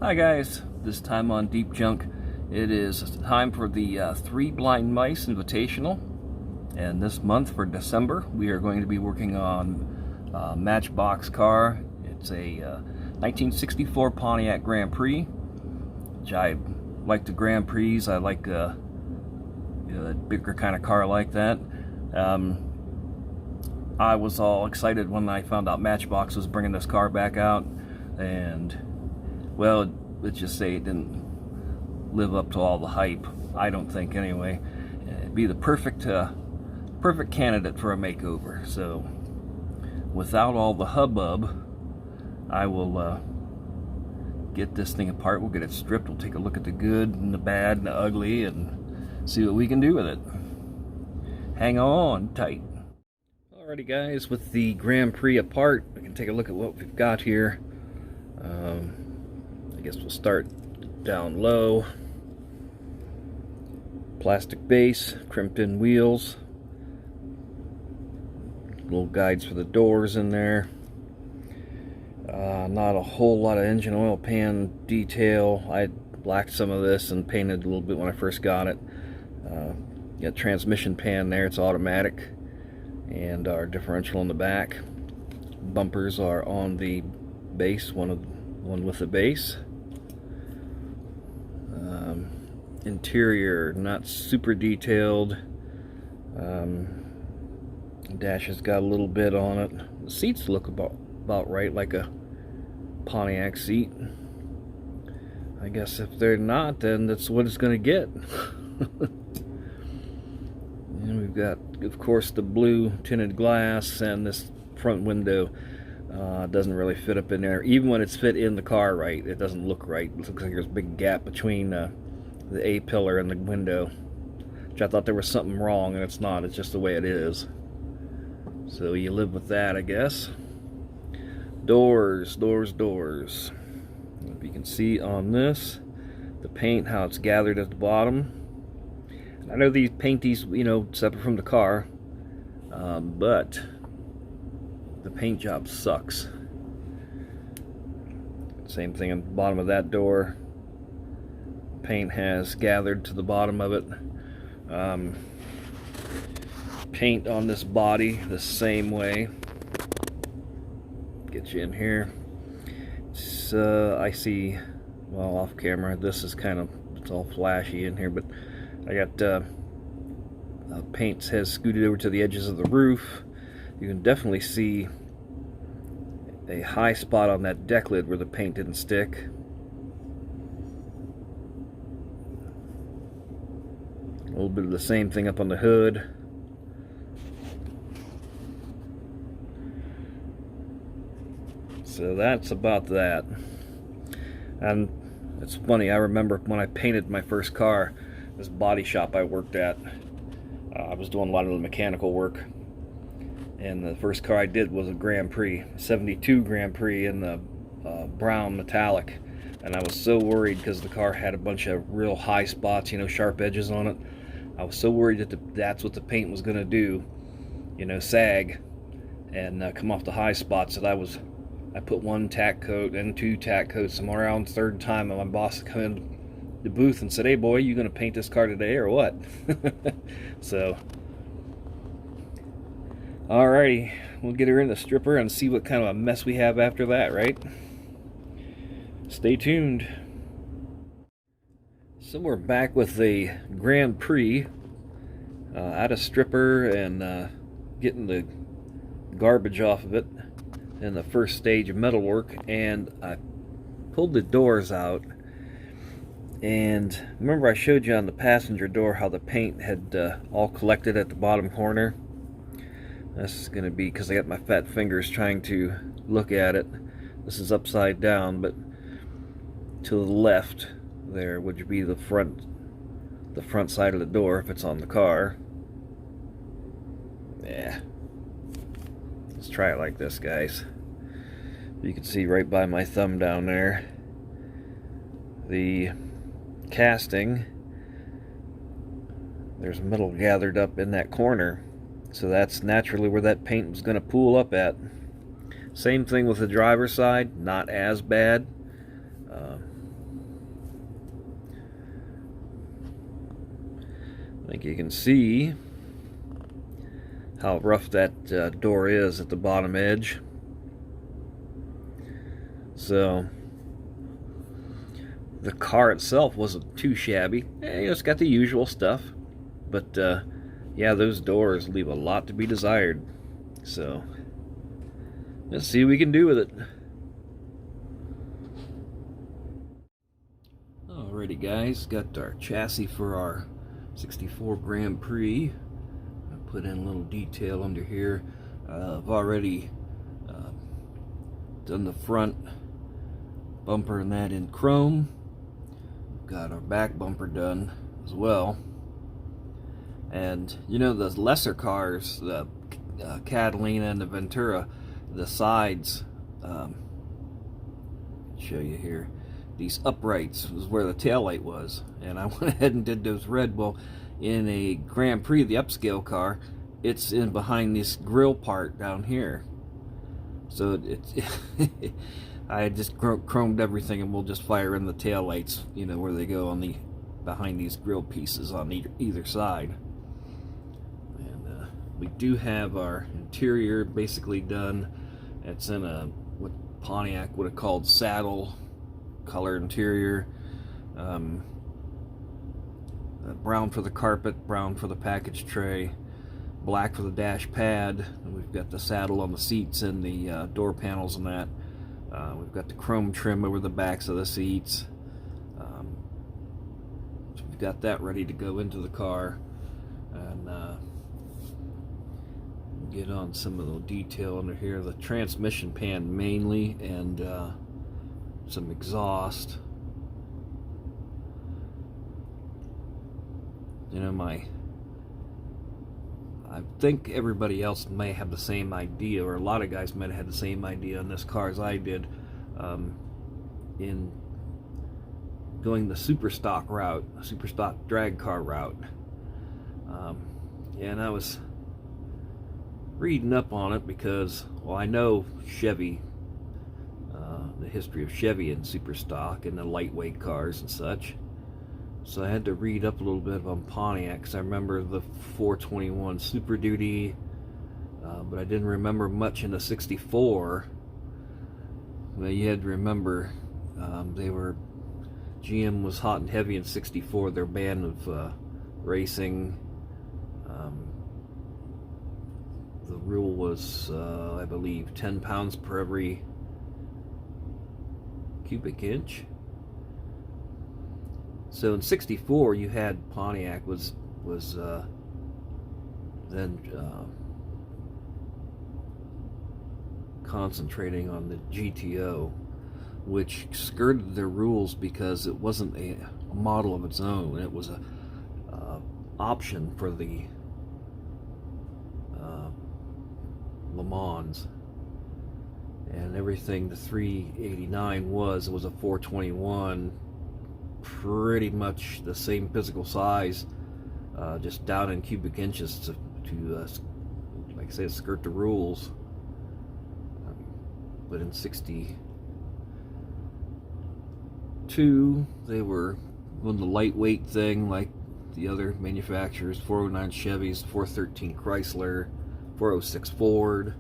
Hi guys, this time on Deep Junk, it is time for the Three Blind Mice Invitational, and this month for December we are going to be working on a Matchbox car. It's a 1964 Pontiac Grand Prix, which I like the Grand Prix. I like a bigger kind of car like that. I was all excited when I found out Matchbox was bringing this car back out, and well, let's just say it didn't live up to all the hype. I don't think, anyway. It'd be the perfect candidate for a makeover. So, without all the hubbub, I will get this thing apart. We'll get it stripped. We'll take a look at the good and the bad and the ugly and see what we can do with it. Hang on tight. Alrighty, guys, with the Grand Prix apart, we can take a look at what we've got here. I guess we'll start down low. Plastic base, crimped in wheels, little guides for the doors in there. Not a whole lot of engine oil pan detail. I blacked some of this and painted a little bit when I first got it. Got transmission pan there, it's automatic, and our differential in the back. Bumpers are on the base, one with the base. Interior, not super detailed. Dash has got a little bit on it. The seats look about right, like a Pontiac seat. I guess if they're not, then that's what it's going to get. And we've got, of course, the blue tinted glass, and this front window doesn't really fit up in there. Even when it's fit in the car right, it doesn't look right. It looks like there's a big gap between the A-pillar and the window, which I thought there was something wrong, and it's not. It's just the way it is. So you live with that, I guess. Doors. If you can see on this, the paint, how it's gathered at the bottom. I know these paint these, separate from the car, but the paint job sucks. Same thing on the bottom of that door. Paint has gathered to the bottom of it. Paint on this body the same way. Get you in here. I see, well, off camera, this is it's all flashy in here, but I got paint has scooted over to the edges of the roof. You can definitely see a high spot on that deck lid where the paint didn't stick. A little bit of the same thing up on the hood. So that's about that. And it's funny, I remember when I painted my first car, this body shop I worked at, I was doing a lot of the mechanical work, and the first car I did was a Grand Prix, 72 Grand Prix in the brown metallic. And I was so worried because the car had a bunch of real high spots, sharp edges on it. I was so worried that that's what the paint was going to do, sag and come off the high spots, that I put one tack coat and two tack coats. Somewhere around the third time, and my boss come in the booth and said, "Hey boy, you gonna paint this car today or what?" So, alrighty, we'll get her in the stripper and see what kind of a mess we have after that, right? Stay tuned. So we're back with the Grand Prix out of stripper and getting the garbage off of it in the first stage of metal work, and I pulled the doors out. And remember I showed you on the passenger door how the paint had all collected at the bottom corner? This is going to be because I got my fat fingers trying to look at it. This is upside down, but to the left there would be the front side of the door if it's on the car. Yeah. Let's try it like this, guys. You can see right by my thumb down there, the casting, there's metal gathered up in that corner, so that's naturally where that paint was going to pool up at. Same thing with the driver's side, not as bad. think you can see how rough that door is at the bottom edge. So the car itself wasn't too shabby. It's got the usual stuff, but yeah, those doors leave a lot to be desired. So let's see what we can do with it. Alrighty guys, got our chassis for our 64 Grand Prix. I put in a little detail under here. I've already done the front bumper and that in chrome. Got our back bumper done as well. And you know, the lesser cars, the Catalina and the Ventura, the sides, show you here, these uprights was where the taillight was, and I went ahead and did those red. Well, in a Grand Prix, the upscale car, it's in behind this grill part down here. So it's I just chromed everything, and we'll just fire in the taillights, you know, where they go on the behind these grill pieces on either side. And we do have our interior basically done. It's in a what Pontiac would have called saddle color interior. Brown for the carpet, brown for the package tray, black for the dash pad, and we've got the saddle on the seats and the door panels and that. We've got the chrome trim over the backs of the seats. So we've got that ready to go into the car, and get on some of the detail under here. The transmission pan mainly, and some exhaust. You know, I think everybody else may have the same idea, or a lot of guys might have had the same idea on this car as I did, in going the super stock route, super stock drag car route. And I was reading up on it because, well, I know Chevy, the history of Chevy and super stock and the lightweight cars and such. So I had to read up a little bit on Pontiac, because I remember the 421 Super Duty, but I didn't remember much in the 64. Well, you had to remember, GM was hot and heavy in 64, their band of racing. The rule was, I believe, 10 pounds per every cubic inch. So in 64, you had Pontiac was then concentrating on the GTO, which skirted their rules because it wasn't a model of its own. It was a option for the Le Mans, and everything the 389 was a 421. Pretty much the same physical size, just down in cubic inches to like I say, skirt the rules. But in 62, they were on the lightweight thing, like the other manufacturers: 409 Chevys, 413 Chrysler, 406 Ford.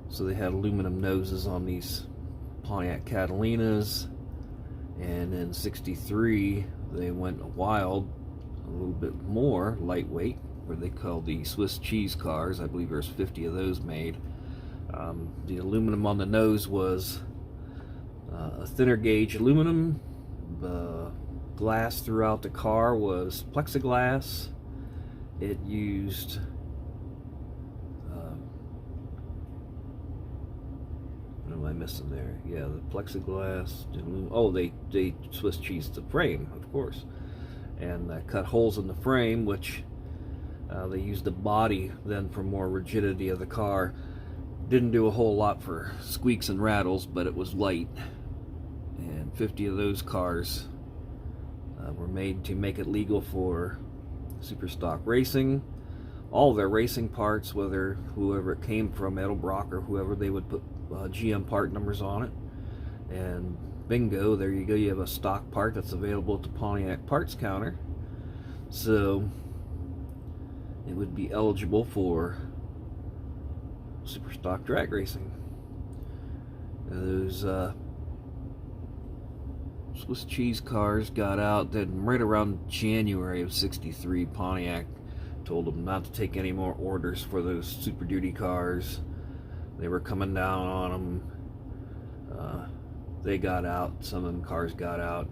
So they had aluminum noses on these Pontiac Catalinas, and in 63 they went wild, a little bit more lightweight, where they call the Swiss cheese cars. I believe there's 50 of those made. The aluminum on the nose was a thinner gauge aluminum. The glass throughout the car was plexiglass. It used what am I missing there? Yeah, the plexiglass. Oh, they Swiss cheesed the frame, of course, and cut holes in the frame, which they used the body then for more rigidity of the car. Didn't do a whole lot for squeaks and rattles, but it was light. And 50 of those cars were made to make it legal for super stock racing. All their racing parts, whether whoever it came from, Edelbrock or whoever, they would put GM part numbers on it. And bingo, there you go. You have a stock part that's available at the Pontiac parts counter. So it would be eligible for super stock drag racing. Those Swiss cheese cars got out then right around January of '63. Pontiac told them not to take any more orders for those Super Duty cars. They were coming down on them. They got out. Some of them cars got out.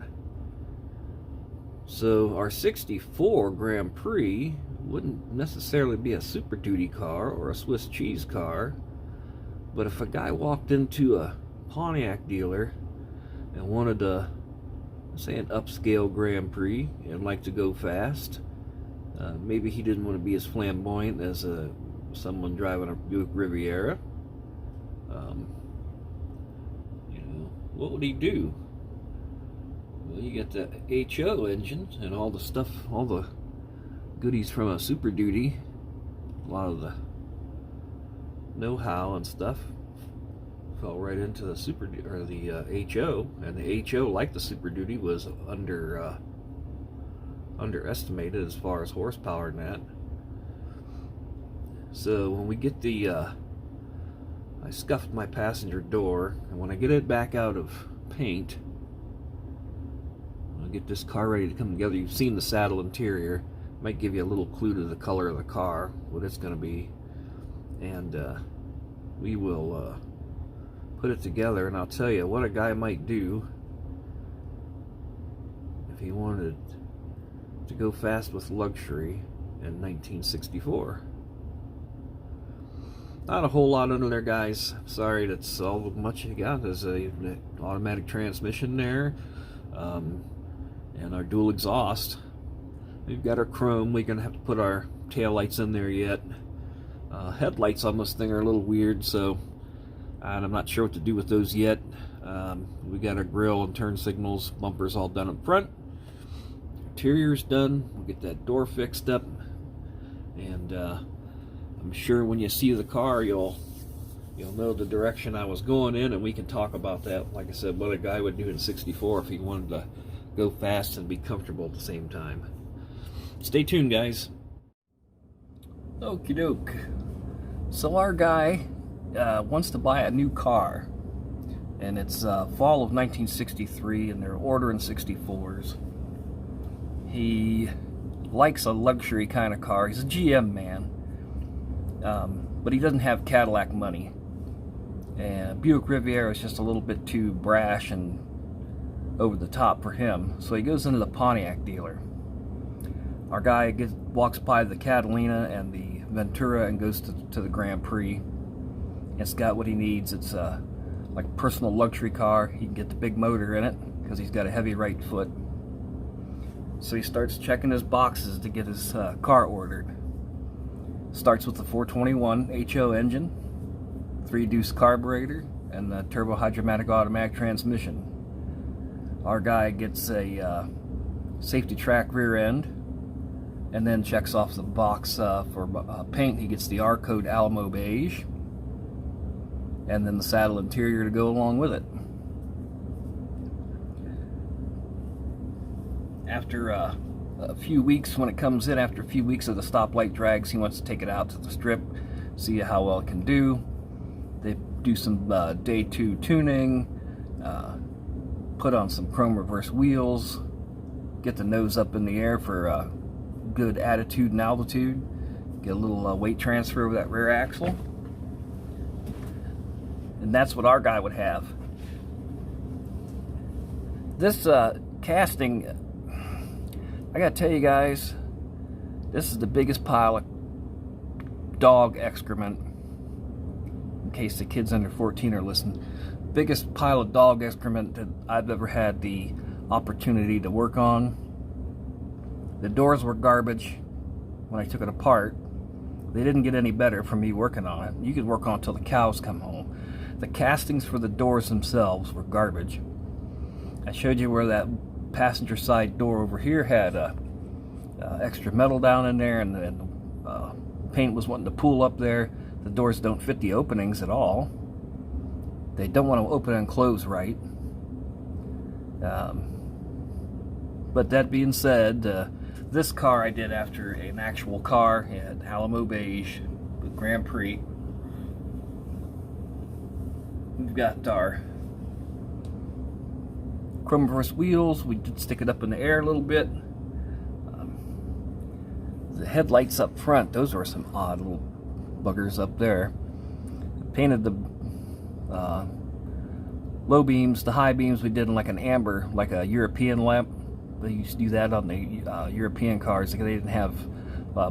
So our '64 Grand Prix wouldn't necessarily be a Super Duty car or a Swiss cheese car, but if a guy walked into a Pontiac dealer and wanted to, say, an upscale Grand Prix and like to go fast, maybe he didn't want to be as flamboyant as someone driving a Buick Riviera. What would he do? Well, you get the HO engine and all the stuff, all the goodies from a Super Duty. A lot of the know-how and stuff fell right into the Super or the HO, and the HO, like the Super Duty, was underestimated as far as horsepower and that. So when we get the I scuffed my passenger door, and when I get it back out of paint, I'll get this car ready to come together. You've seen the saddle interior. Might give you a little clue to the color of the car, what it's going to be, and we will put it together. And I'll tell you what a guy might do if he wanted to go fast with luxury in 1964. Not a whole lot under there, guys. Sorry, that's all much you got. There's an automatic transmission there, and our dual exhaust. We've got our chrome. We're gonna have to put our tail lights in there yet. Headlights on this thing are a little weird, so and I'm not sure what to do with those yet. We got our grill and turn signals, bumpers all done up front. Interior's done. We'll get that door fixed up, and I'm sure when you see the car, you'll know the direction I was going in, and we can talk about that. Like I said, what a guy would do in '64 if he wanted to go fast and be comfortable at the same time. Stay tuned, guys. Okie doke. So our guy wants to buy a new car, and it's fall of 1963, and they're ordering '64s. He likes a luxury kind of car. He's a GM man. But he doesn't have Cadillac money, and Buick Riviera is just a little bit too brash and over the top for him. So he goes into the Pontiac dealer. Our guy walks by the Catalina and the Ventura and goes to the Grand Prix. It's got what he needs. It's like a personal luxury car. He can get the big motor in it because he's got a heavy right foot. So he starts checking his boxes to get his car ordered. Starts with the 421 HO engine, 3-deuce carburetor, and the turbo hydromatic automatic transmission. Our guy gets a safety track rear end, and then checks off the box for paint. He gets the R-code Alamo beige, and then the saddle interior to go along with it. After a few weeks, when it comes in, after a few weeks of the stoplight drags, he wants to take it out to the strip, see how well it can do. They do some day 2 tuning, put on some chrome reverse wheels, get the nose up in the air for good attitude and altitude, get a little weight transfer over that rear axle, and that's what our guy would have. This casting, I gotta tell you guys, this is the biggest pile of dog excrement, in case the kids under 14 are listening. Biggest pile of dog excrement that I've ever had the opportunity to work on. The doors were garbage when I took it apart. They didn't get any better from me working on it. You could work on it till the cows come home. The castings for the doors themselves were garbage. I showed you where that passenger side door over here had extra metal down in there, and the paint was wanting to pool up there. The doors don't fit the openings at all. They don't want to open and close right. But that being said, this car I did after an actual car at Alamo Beige Grand Prix. We've got our chrome reverse wheels. We did stick it up in the air a little bit. The headlights up front, those were some odd little buggers up there. Painted the low beams, the high beams we did in like an amber, like a European lamp. They used to do that on the European cars because they didn't have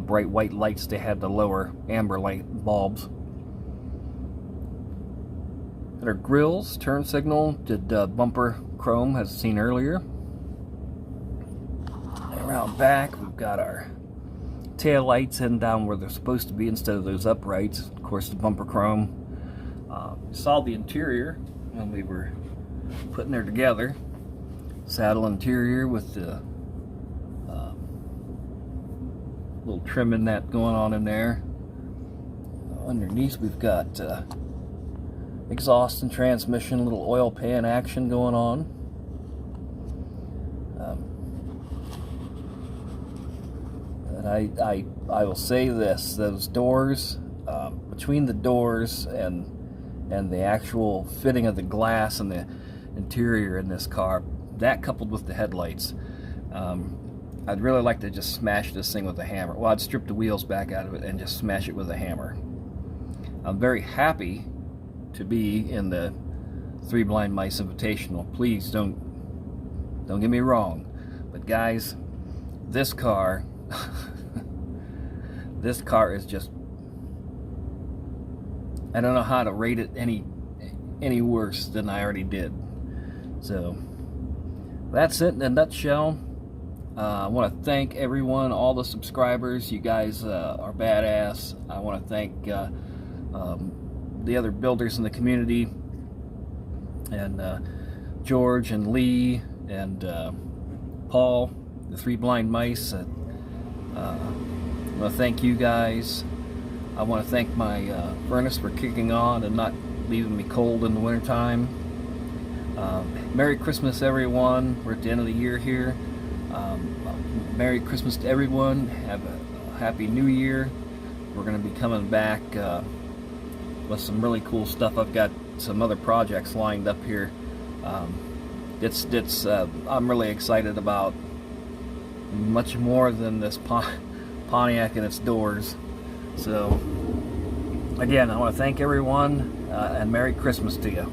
bright white lights. They had the lower amber light bulbs. And our grills, turn signal, did bumper chrome as seen earlier. And around back we've got our tail lights heading down where they're supposed to be instead of those uprights. Of course, the bumper chrome. Saw the interior when we were putting her together. Saddle interior with the little trimming that going on in there. Underneath we've got exhaust and transmission, little oil pan action going on. And I will say this: those doors, between the doors and the actual fitting of the glass and the interior in this car, that coupled with the headlights, I'd really like to just smash this thing with a hammer. Well, I'd strip the wheels back out of it and just smash it with a hammer. I'm very happy to be in the Three Blind Mice Invitational. Please don't get me wrong, but guys, this car this car is just, I don't know how to rate it any worse than I already did. So that's it in a nutshell. I want to thank everyone, all the subscribers. You guys are badass. I want to thank the other builders in the community, and George and Lee and Paul, the Three Blind Mice. I want to thank you guys. I want to thank my furnace for kicking on and not leaving me cold in the wintertime. Merry Christmas, everyone. We're at the end of the year here. Merry Christmas to everyone. Have a Happy New Year. We're going to be coming back with some really cool stuff. I've got some other projects lined up here. I'm really excited about much more than this Pontiac and its doors. So again, I want to thank everyone and Merry Christmas to you.